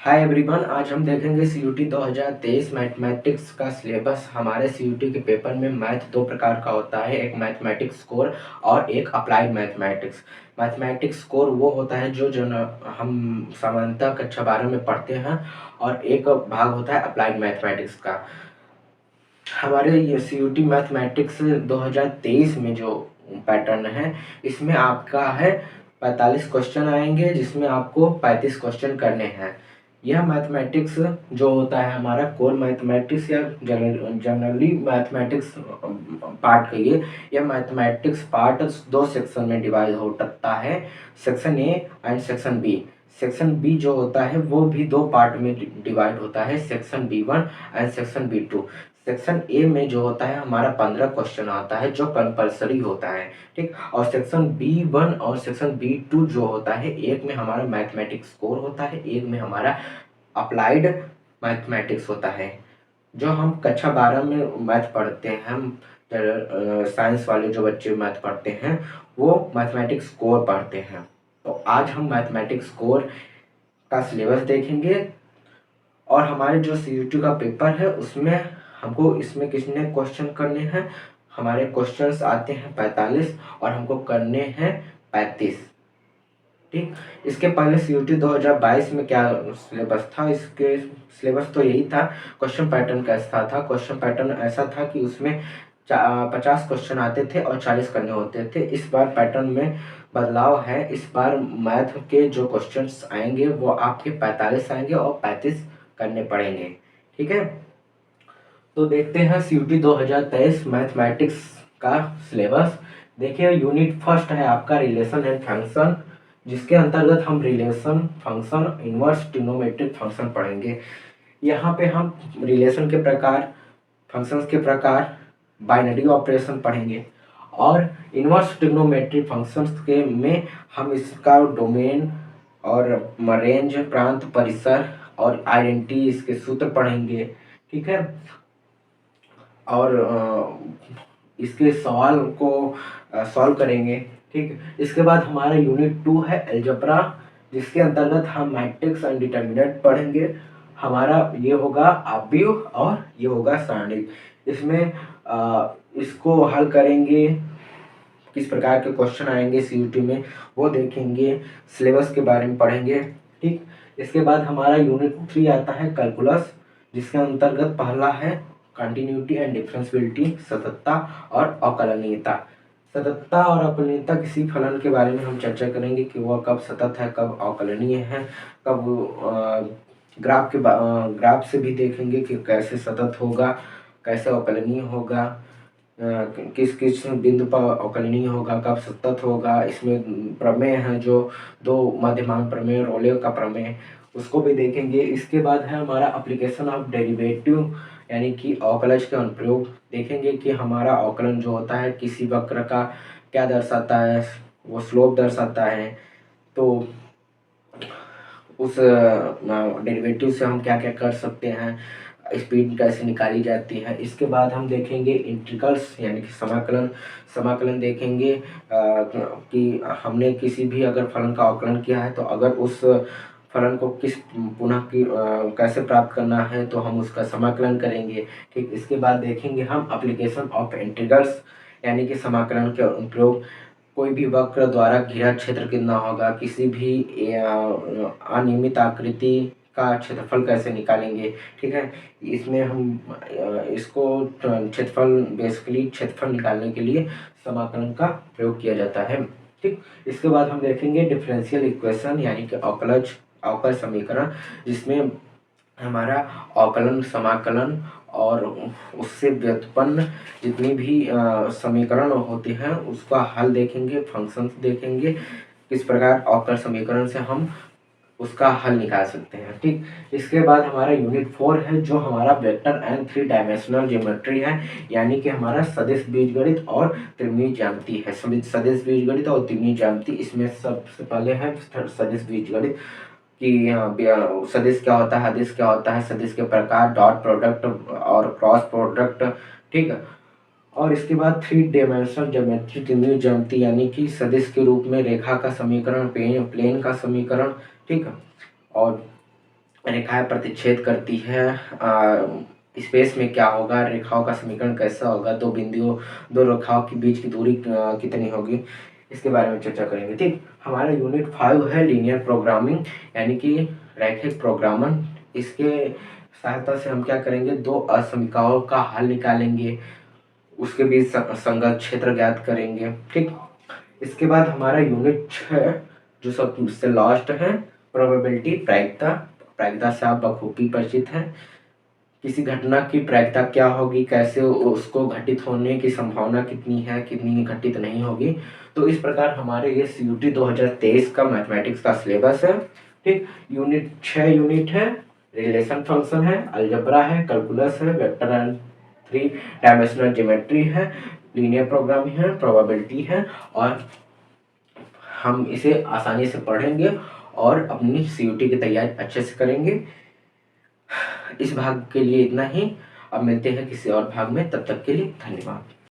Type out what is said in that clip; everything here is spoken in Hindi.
हाय एवरीवन, आज हम देखेंगे सीयूटी 2023 मैथमेटिक्स का सिलेबस। हमारे सीयूटी के पेपर में मैथ दो प्रकार का होता है, एक मैथमेटिक्स कोर और एक अप्लाइड मैथमेटिक्स। मैथमेटिक्स कोर वो होता है जो हम सामान्यतः कक्षा 12 में पढ़ते हैं, और एक भाग होता है अप्लाइड मैथमेटिक्स का। हमारे ये सीयूटी मैथमेटिक्स 2023 में जो पैटर्न है, इसमें आपका है 45 क्वेश्चन आएंगे, जिसमें आपको 35 क्वेश्चन करने हैं। यह मैथमेटिक्स जो होता है हमारा कोर मैथमेटिक्स या जनरली मैथमेटिक्स पार्ट कहिए, यह मैथमेटिक्स पार्ट दो सेक्शन में डिवाइड होता है, section A and section B. Section B जो होता है वो भी दो पार्ट में डिवाइड होता है, section B1 and section B2। Section A में जो होता है हमारा 15 क्वेश्चन आता है जो कंपलसरी होता है, ठीक। और सेक्शन B1 और सेक्शन B2 जो होता है, एक में हमारा मैथमेटिक्स कोर होता है, एक में हमारा अप्लाइड मैथमेटिक्स होता है। जो हम कक्षा 12 में मैथ पढ़ते हैं, हम साइंस वाले जो बच्चे मैथ पढ़ते हैं वो मैथमेटिक्स कोर पढ़ते हैं। तो आज हम मैथमेटिक्स कोर का सिलेबस देखेंगे, और हमारे जो सीयूटी का पेपर है उसमें हमको इसमें कितने क्वेश्चन करने हैं। हमारे क्वेश्चंस आते हैं 45 और हमको करने हैं 35, ठीक। इसके पहले सीयूटी 2022 में क्या सिलेबस था, इसके सिलेबस तो यही था। क्वेश्चन पैटर्न कैसा था? क्वेश्चन पैटर्न ऐसा था कि उसमें 50 क्वेश्चन आते थे और 40 करने होते थे। इस बार पैटर्न में बदलाव है, इस बार मैथ के जो क्वेश्चंस आएंगे वो आपके 45 आएंगे और 35 करने पड़ेंगे, ठीक है। तो देखते हैं सीयूटी 2023 मैथमेटिक्स का सिलेबस। देखिए, यूनिट फर्स्ट है आपका रिलेशन एंड फंक्शन, जिसके अंतर्गत हम relation, function, inverse trigonometric function पढ़ेंगे। यहाँ पे हम रिलेशन के प्रकार, फंक्शंस के प्रकार, बाइनरी ऑपरेशन पढ़ेंगे, और इनवर्स ट्रिग्नोमेट्रिक फंक्शंस के में हम इसका डोमेन और रेंज, प्रांत, परिसर और आइडेंटिटी, इसके सूत्र पढ़ेंगे, ठीक है। और इसके सवाल को सॉल्व करेंगे, ठीक। इसके बाद हमारा यूनिट 2 है अलजेब्रा, जिसके अंतर्गत हम मैट्रिक्स एंड डिटर्मिनेंट पढ़ेंगे। हमारा ये होगा आव्यूह और ये होगा सारणिक। इसमें इसको हल करेंगे, किस प्रकार के क्वेश्चन आएंगे सीयूटी में वो देखेंगे, सिलेबस के बारे में पढ़ेंगे, ठीक। इसके बाद हमारा यूनिट 3 आता है कैलकुलस, जिसके अंतर्गत पहला है कंटिन्यूटी एंड डिफरेंशियबिलिटी, सततता और अवकलनीयता। सततता और अवकलनीयता किसी फलन के बारे में हम चर्चा करेंगे कि वह कब सतत है, कब अवकलनीय है, कब ग्राफ से भी देखेंगे कि कैसे सतत होगा, कैसे अवकलनीय होगा, किस किस बिंदु पर अवकलनीय होगा, कब सतत होगा। इसमें प्रमेय है जो दो मध्यमान प्रमेय, रोले का प्रमेय, उसको भी देखेंगे। इसके बाद है हमारा एप्लीकेशन ऑफ डेरिवेटिव, यानी कि अवकलज के अनुप्रयोग देखेंगे कि हमारा अवकलन जो होता है किसी वक्र का क्या दर्शाता है, वो स्लोप दर्शाता है। तो उस डेरिवेटिव से हम क्या क्या कर सकते हैं, स्पीड कैसे निकाली जाती है। इसके बाद हम देखेंगे इंटीग्रल्स, यानी कि समाकलन। समाकलन देखेंगे कि हमने किसी भी अगर फलन का अवकलन किया है, तो अगर उस फलन को किस पुनः की कैसे प्राप्त करना है, तो हम उसका समाकलन करेंगे, ठीक। इसके बाद देखेंगे हम एप्लीकेशन ऑफ इंटीग्रल्स, यानी कि समाकलन के उपयोग। कोई भी वक्र द्वारा घिरा क्षेत्र कितना होगा, किसी भी अनियमित आकृति का क्षेत्रफल कैसे निकालेंगे, ठीक है। इसमें हम इसको क्षेत्रफल, बेसिकली क्षेत्रफल निकालने के लिए समाकलन का प्रयोग किया जाता है, ठीक। इसके बाद हम देखेंगे डिफरेंशियल इक्वेशन, यानी कि अवकल समीकरण, जिसमें हमारा अवकलन, समाकलन और उससे व्युत्पन्न जितनी भी समीकरण होते हैं उसका हल देखेंगे, फंक्शंस देखेंगे, किस प्रकार अवकल समीकरण से हम उसका हल निकाल सकते हैं, ठीक। इसके बाद हमारा यूनिट 4 है, जो हमारा वेक्टर एंड 3 डायमेंशनल ज्योमेट्री है, यानी कि हमारा सदिश बीजगणित और त्रिमीय ज्यामिति है। सदिश बीजगणित और त्रिमीय ज्यामिति, इसमें सबसे पहले है सदिश बीजगणित कि सदिश क्या होता है, अदिश क्या होता है, सदिश के प्रकार, डॉट प्रोडक्ट और क्रॉस प्रोडक्ट, ठीक है। और इसके बाद 3 डायमेंशनल ज्योमेट्री, त्रिमीय ज्यामिति, यानी कि सदिश के रूप में रेखा का समीकरण, प्लेन का समीकरण, ठीक है। और रेखाएं प्रतिच्छेद करती है, स्पेस में क्या होगा, रेखाओं का समीकरण कैसा होगा, दो रेखाओं के बीच की दूरी कितनी होगी, इसके बारे में चर्चा करेंगे। ठीक, हमारा यूनिट 5 है लीनियर प्रोग्रामिंग, यानी कि रैखिक प्रोग्रामन। इसके सहायता से हम क्या करेंगे, दो असमीकाओं का हल निकालेंगे, उसके बीच संगत क्षेत्र ज्ञात करेंगे। ठीक, इसके बाद हमारा यूनिट 6 जो सबसे लास्ट है, प्रोबेबिलिटी, प्रायिकता। प्रायिकता से आप बखूबी परिचित हैं। किसी घटना की प्रायिकता क्या होगी, कैसे उसको घटित होने की संभावना कितनी है, कितनी घटित नहीं होगी। तो इस प्रकार हमारे ये CUT 2023 का मैथमेटिक्स का सिलेबस है। ठीक, यूनिट 6 यूनिट है, रिलेशन फंक्शन है, अलजेब्रा है, कैलकुलस है, वेक्टर एंड 3 डायमेंशनल ज्योमेट्री है, लीनियर प्रोग्रामिंग है, प्रोबेबिलिटी है, और हम इसे आसानी से पढ़ेंगे और अपनी CUT की तैयारी अच्छे से करेंगे। इस भाग के लिए इतना ही। अब मिलते हैं किसी और भाग में, तब तक के लिए धन्यवाद।